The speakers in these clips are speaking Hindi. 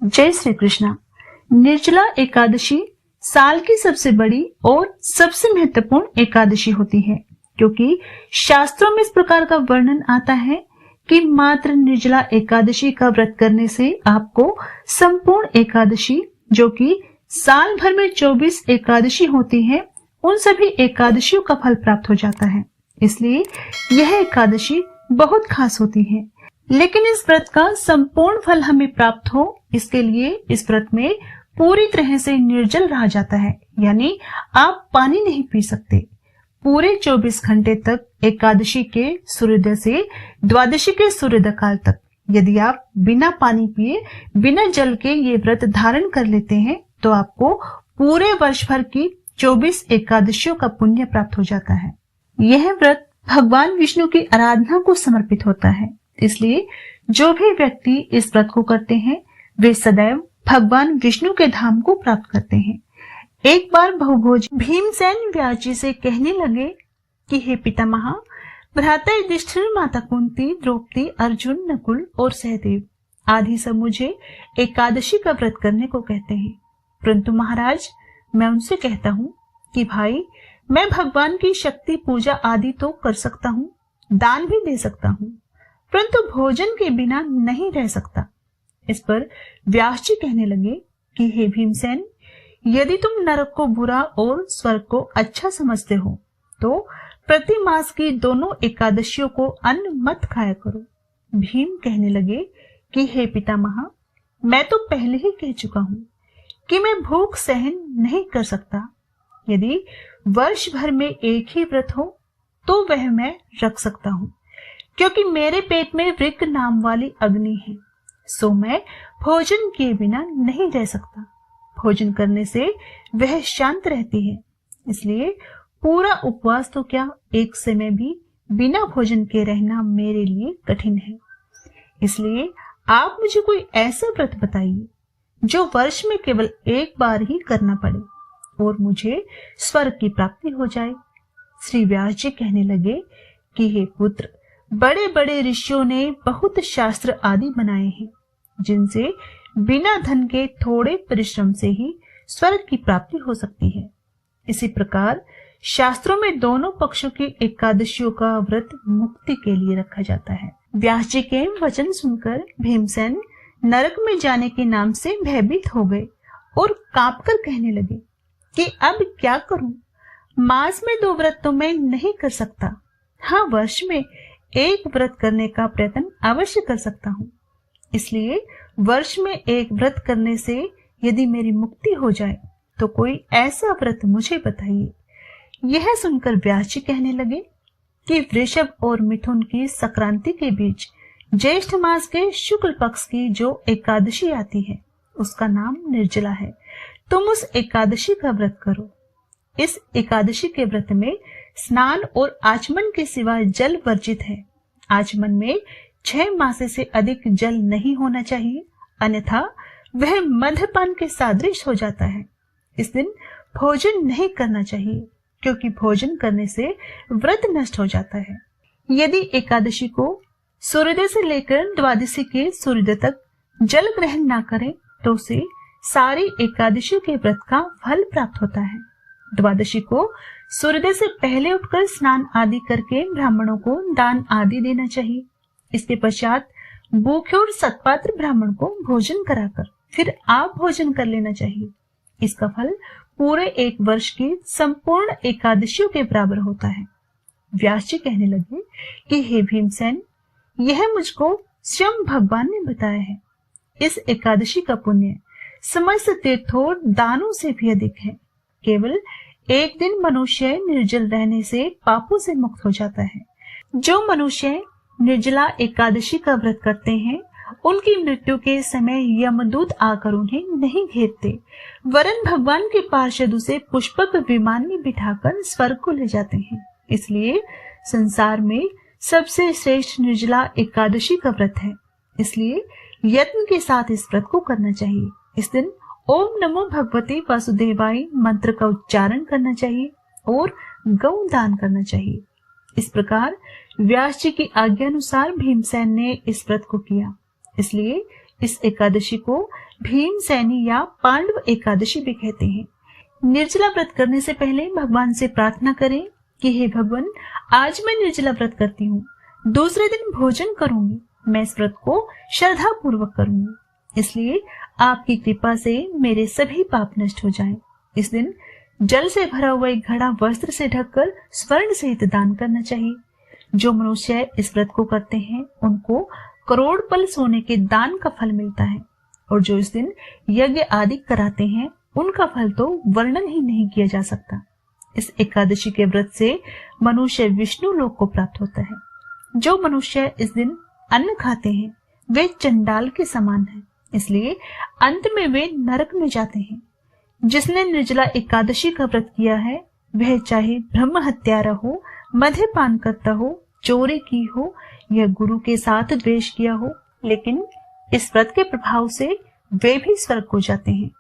जय श्री कृष्णा। निर्जला एकादशी साल की सबसे बड़ी और सबसे महत्वपूर्ण एकादशी होती है, क्योंकि शास्त्रों में इस प्रकार का वर्णन आता है कि मात्र निर्जला एकादशी का व्रत करने से आपको संपूर्ण एकादशी, जो कि साल भर में 24 एकादशी होती है, उन सभी एकादशियों का फल प्राप्त हो जाता है। इसलिए यह एकादशी बहुत खास होती है। लेकिन इस व्रत का संपूर्ण फल हमें प्राप्त हो, इसके लिए इस व्रत में पूरी तरह से निर्जल रहा जाता है, यानी आप पानी नहीं पी सकते पूरे 24 घंटे तक, एकादशी के सूर्योदय से द्वादशी के सूर्योदय काल तक। यदि आप बिना पानी पिए, बिना जल के ये व्रत धारण कर लेते हैं, तो आपको पूरे वर्ष भर की 24 एकादशियों का पुण्य प्राप्त हो जाता है। यह व्रत भगवान विष्णु की आराधना को समर्पित होता है, इसलिए जो भी व्यक्ति इस व्रत को करते हैं, वे सदैव भगवान विष्णु के धाम को प्राप्त करते हैं। एक बार बहुभोज भीमसेन व्यास जी से कहने लगे कि हे पितामह, भ्राता युधिष्ठिर, माता कुंती, द्रौपदी, अर्जुन, नकुल और सहदेव आदि सब मुझे एकादशी का व्रत करने को कहते हैं, परंतु महाराज मैं उनसे कहता हूँ कि भाई, मैं भगवान की शक्ति पूजा आदि तो कर सकता हूँ, दान भी दे सकता हूँ, परंतु भोजन के बिना नहीं रह सकता। इस पर व्यास जी कहने लगे कि हे भीमसेन, यदि तुम नरक को बुरा और स्वर्ग को अच्छा समझते हो, तो प्रति मास की दोनों एकादशियों को अन्न मत खाया करो। भीम कहने लगे कि हे पितामह, मैं तो पहले ही कह चुका हूँ कि मैं भूख सहन नहीं कर सकता। यदि वर्ष भर में एक ही व्रत हो तो वह मैं रख सकता हूँ, क्योंकि मेरे पेट में वृक्क नाम वाली अग्नि है, सो मैं भोजन किए बिना नहीं रह सकता। भोजन करने से वह शांत रहती है, इसलिए पूरा उपवास तो क्या, एक समय भी बिना भोजन के रहना मेरे लिए कठिन है। इसलिए आप मुझे कोई ऐसा व्रत बताइए जो वर्ष में केवल एक बार ही करना पड़े और मुझे स्वर्ग की प्राप्ति हो जाए। श्री व्यास जी कहने लगे कि हे पुत्र, बड़े बड़े ऋषियों ने बहुत शास्त्र आदि बनाए हैं, जिनसे बिना धन के थोड़े परिश्रम से ही स्वर्ग की प्राप्ति हो सकती है। इसी प्रकार शास्त्रों में दोनों पक्षों की एकादशियों का व्रत मुक्ति के लिए रखा जाता है। व्यास जी के वचन सुनकर भीमसेन नरक में जाने के नाम से भयभीत हो गए और कांपकर कहने लगे कि अब क्या करूं? मास में 2 व्रत तो मैं नहीं कर सकता। हाँ, वर्ष में एक व्रत करने का प्रयत्न अवश्य कर सकता हूँ। इसलिए वर्ष में एक व्रत करने से यदि मेरी मुक्ति हो जाए, तो कोई ऐसा व्रत मुझे बताइए। यह सुनकर व्यास जी कहने लगे कि वृषभ और मिथुन की संक्रांति के बीच ज्येष्ठ मास के शुक्ल पक्ष की जो एकादशी आती है, उसका नाम निर्जला है। तुम उस एकादशी का व्रत करो। इस एकादशी के व्रत में स्नान और आचमन के सिवा जल वर्जित है। आचमन में 6 मासे से अधिक जल नहीं होना चाहिए, अन्यथा वह मद्यपान के सादृश हो जाता है। इस दिन भोजन नहीं करना चाहिए, क्योंकि भोजन करने से व्रत नष्ट हो जाता है। यदि एकादशी को सूर्योदय से लेकर द्वादशी के सूर्योदय तक जल ग्रहण ना करें, तो उसे सारी एकादशियों के व्रत का फल प्राप्त होता है। द्वादशी को सूर्योदय से पहले उठकर स्नान आदि करके ब्राह्मणों को दान आदि देना चाहिए। इसके पश्चात भूखे और सत्पात्र ब्राह्मण को भोजन कराकर फिर आप भोजन कर लेना चाहिए। इसका फल पूरे एक वर्ष की संपूर्ण एकादशियों के बराबर होता है। व्यास जी कहने लगे कि हे भीमसेन, यह मुझको स्वयं भगवान ने बताया है। इस एकादशी का पुण्य समस्त तीर्थों और दानों से भी अधिक है। केवल एक दिन मनुष्य निर्जल रहने से पापों से मुक्त हो जाता है। जो मनुष्य निर्जला एकादशी का व्रत करते हैं, उनकी मृत्यु के समय यमदूत आकर उन्हें नहीं घेरते, वरन भगवान के पार्षद उसे पुष्पक विमान में बिठाकर स्वर्ग को ले जाते हैं। इसलिए संसार में सबसे श्रेष्ठ निर्जला एकादशी का व्रत है। इसलिए यत्न के साथ इस व्रत को करना चाहिए। इस दिन ओम नमो भगवते वासुदेवाय मंत्र का उच्चारण करना चाहिए और गौ दान करना चाहिए। इस प्रकार व्यास जी की आज्ञा अनुसार भीमसेन ने इस व्रत को किया। इसलिए इस एकादशी को भीम सैनी या पांडव एकादशी भी कहते हैं। निर्जला व्रत करने से पहले भगवान से प्रार्थना करें कि हे भगवान, आज मैं निर्जला व्रत करती हूँ, दूसरे दिन भोजन करूंगी, मैं इस व्रत को श्रद्धा पूर्वक करूंगी, इसलिए आपकी कृपा से मेरे सभी पाप नष्ट हो जाएं। इस दिन जल से भरा हुआ एक घड़ा वस्त्र से ढककर स्वर्ण सहित दान करना चाहिए। जो मनुष्य इस व्रत को करते हैं उनको करोड़ पल सोने के दान का फल मिलता है, और जो इस दिन यज्ञ आदि कराते हैं उनका फल तो वर्णन ही नहीं किया जा सकता। इस एकादशी के व्रत से मनुष्य विष्णु लोक को प्राप्त होता है। जो मनुष्य इस दिन अन्न खाते हैं वे चंडाल के समान हैं, इसलिए अंत में वे नरक में जाते हैं। जिसने निर्जला एकादशी का व्रत किया है वह चाहे ब्रह्म हत्यारा हो, मद्यपान करता हो, चोरी की हो या गुरु के साथ द्वेष किया हो, लेकिन इस व्रत के प्रभाव से वे भी स्वर्ग को जाते हैं।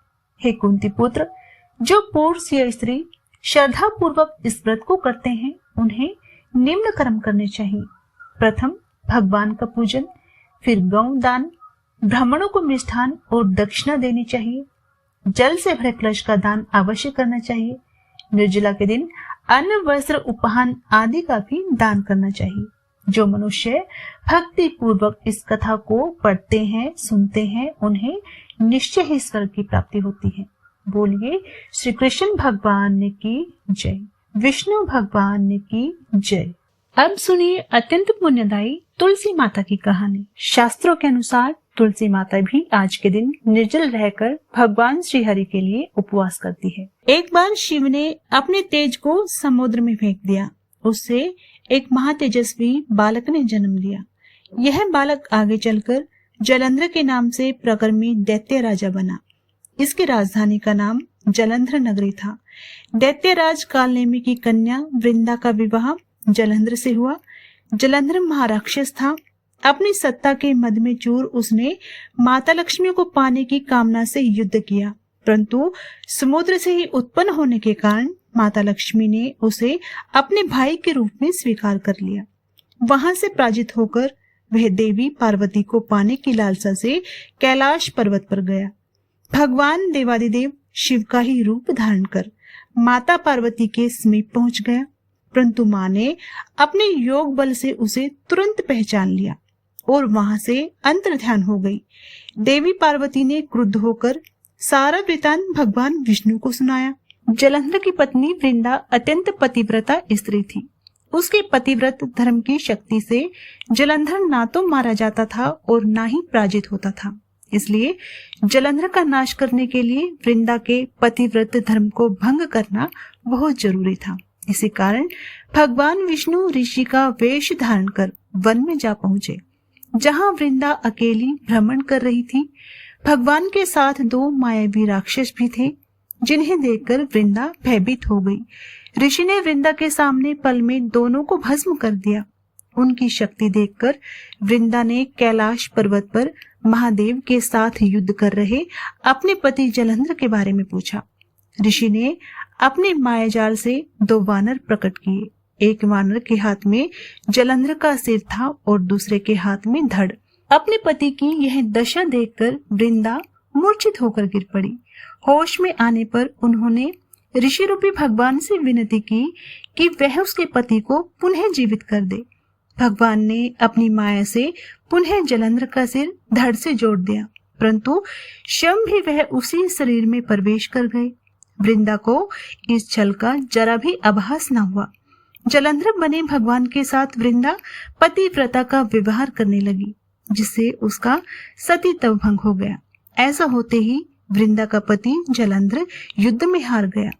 हे कुंती पुत्र, जो पुरुष या स्त्री श्रद्धा पूर्वक इस व्रत को करते हैं उन्हें निम्न कर्म करने चाहिए। प्रथम भगवान का पूजन, फिर गौ दान, ब्राह्मणों को मिष्ठान और दक्षिणा देनी चाहिए। जल से भरे कलश का दान अवश्य करना चाहिए। निर्जला के दिन अन्न, वस्त्र, उपहान आदि का भी दान करना चाहिए। जो मनुष्य भक्ति पूर्वक इस कथा को पढ़ते हैं, सुनते हैं, उन्हें निश्चय ही स्वर्ग की प्राप्ति होती है। बोलिए श्री कृष्ण भगवान ने की जय, विष्णु भगवान ने की जय। अब सुनिए अत्यंत पुण्यदायी तुलसी माता की कहानी। शास्त्रों के अनुसार तुलसी माता भी आज के दिन निर्जल रहकर भगवान श्री हरि के लिए उपवास करती है। एक बार शिव ने अपने तेज को समुद्र में फेंक दिया। उससे एक महातेजस्वी बालक ने जन्म लिया। यह बालक आगे चलकर जलंधर के नाम से प्रकर्मी दैत्य राजा बना। इसकी राजधानी का नाम जलंधर नगरी था। दैत्यराज कालनेमी की कन्या वृंदा का विवाह जलंधर से हुआ। जलंधर महाराक्षस था। अपनी सत्ता के मद में चूर उसने माता लक्ष्मी को पाने की कामना से युद्ध किया, परंतु समुद्र से ही उत्पन्न होने के कारण माता लक्ष्मी ने उसे अपने भाई के रूप में स्वीकार कर लिया। वहां से पराजित होकर वह देवी पार्वती को पाने की लालसा से कैलाश पर्वत पर गया। भगवान देवादिदेव शिव का ही रूप धारण कर माता पार्वती के समीप पहुंच गया, परंतु मां ने अपने योग बल से उसे तुरंत पहचान लिया और वहां से अंतर्ध्यान हो गई। देवी पार्वती ने क्रुद्ध होकर सारा वृतांत भगवान विष्णु को सुनाया। जलंधर की पत्नी वृंदा अत्यंत पतिव्रता स्त्री थी। उसके पतिव्रत धर्म की शक्ति से जलंधर ना तो मारा जाता था और ना ही पराजित होता था। इसलिए जलंधर का नाश करने के लिए वृंदा के पतिव्रत धर्म को भंग करना बहुत जरूरी था। इसी कारण भगवान विष्णु ऋषि का वेश धारण कर वन में जा पहुंचे, जहां वृंदा अकेली भ्रमण कर रही थी। भगवान के साथ दो मायावी राक्षस भी थे, जिन्हें देखकर वृंदा भयभीत हो गई। ऋषि ने वृंदा के सामने पल में दोनों को भस्म कर दिया। उनकी शक्ति देखकर वृंदा ने कैलाश पर्वत पर महादेव के साथ युद्ध कर रहे अपने पति जलंधर के बारे में पूछा। ऋषि ने अपने मायाजाल से दो वानर प्रकट किए। एक वानर के हाथ में जलंधर का सिर था और दूसरे के हाथ में धड़। अपने पति की यह दशा देखकर वृंदा मूर्छित होकर गिर पड़ी। होश में आने पर उन्होंने ऋषि रूपी भगवान से विनती की कि वह उसके पति को पुनः जीवित कर दे। भगवान ने अपनी माया से पुनः जलंधर का सिर धड़ से जोड़ दिया, परंतु स्वयं भी वह उसी शरीर में प्रवेश कर गए। वृंदा को इस छल का जरा भी आभास न हुआ। जलंधर बने भगवान के साथ वृंदा पतिव्रता का व्यवहार करने लगी, जिससे उसका सतीत्व भंग हो गया। ऐसा होते ही वृंदा का पति जलंधर युद्ध में हार गया।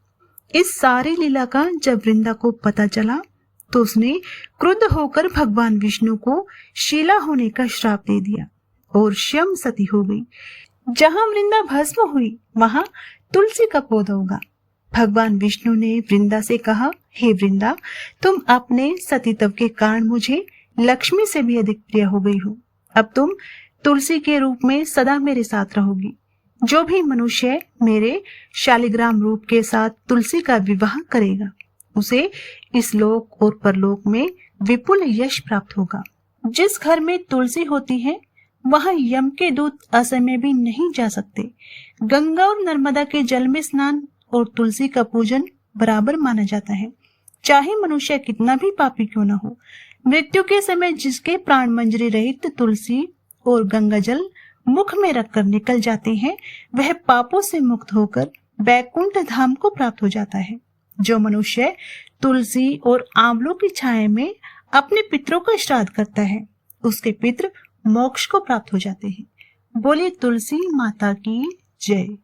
इस सारी लीला का जब वृंदा को पता चला तो उसने क्रुद्ध होकर भगवान विष्णु को शीला होने का श्राप दे दिया और स्वयं सती हो गई। जहां वृंदा भस्म हुई वहां तुलसी का पौधा उगा। भगवान विष्णु ने वृंदा से कहा, हे वृंदा, तुम अपने सतीत्व के कारण मुझे लक्ष्मी से भी अधिक प्रिय हो गई हो। अब तुम तुलसी के रूप में सदा मेरे साथ रहोगी। जो भी मनुष्य मेरे शालिग्राम रूप के साथ तुलसी का विवाह करेगा उसे इस लोक और परलोक में विपुल यश प्राप्त होगा। जिस घर में तुलसी होती है वहां यम के दूत असमय भी नहीं जा सकते। गंगा और नर्मदा के जल में स्नान और तुलसी का पूजन बराबर माना जाता है, चाहे मनुष्य कितना भी पापी क्यों न हो। मृत्यु के समय जिसके प्राण मंजरी रहित तुलसी और गंगा जल मुख में रखकर निकल जाते हैं, वह पापों से मुक्त होकर बैकुंठ धाम को प्राप्त हो जाता है। जो मनुष्य तुलसी और आंवलों की छाया में अपने पितरों का श्राद्ध करता है, उसके पितृ मोक्ष को प्राप्त हो जाते हैं। बोलिए तुलसी माता की जय।